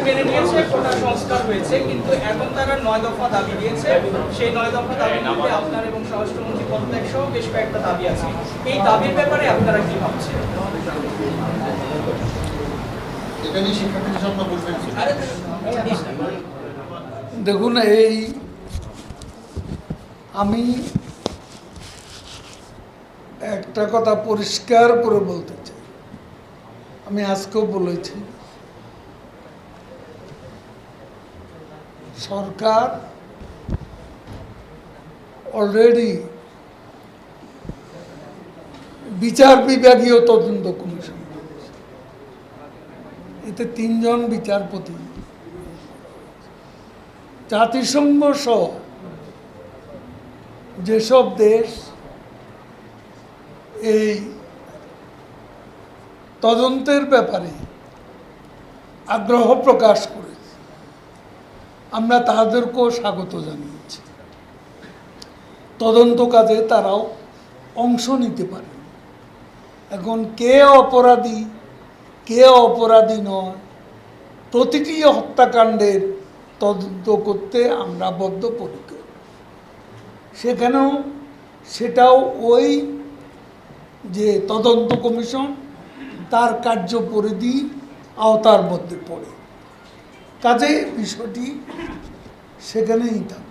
মেনে নিয়েছে, কোটা সংস্কার হয়েছে, কিন্তু এখন তারা 9 দফা দাবি দিয়েছে। সেই 9 দফা দাবির মধ্যে আপনার এবং স্বরাষ্ট্রমন্ত্রী পদত্যাগ সহ বেশ কয়েকটা দাবি আছে। এই দাবির ব্যাপারে আপনারা কি ভাবছেন? দেখুন, আমি একটা কথা পরিষ্কার করে বলতে চাই, আমি আজকেও বলেছি, সরকার অলরেডি বিচার বিভাগীয় তদন্ত কমিশন, এতে 3 জন বিচারপতি, জাতিসংঘ সহ যেসব দেশ এই তদন্তের ব্যাপারে আগ্রহ প্রকাশ করেছে, আমরা তাদেরকেও স্বাগত জানিয়েছি। তদন্ত কাজে তারাও অংশ নিতে পারে। এখন কে অপরাধী কে অপরাধী নয়, প্রতিটি হত্যাকাণ্ডের তদন্ত করতে আমরা বদ্ধপরিকর। সেটাও ওই যে তদন্ত কমিশন, তার কার্যপরিধি আওতার মধ্যে পড়ে। কাজে বিষয়টি সেখানেই থাকে।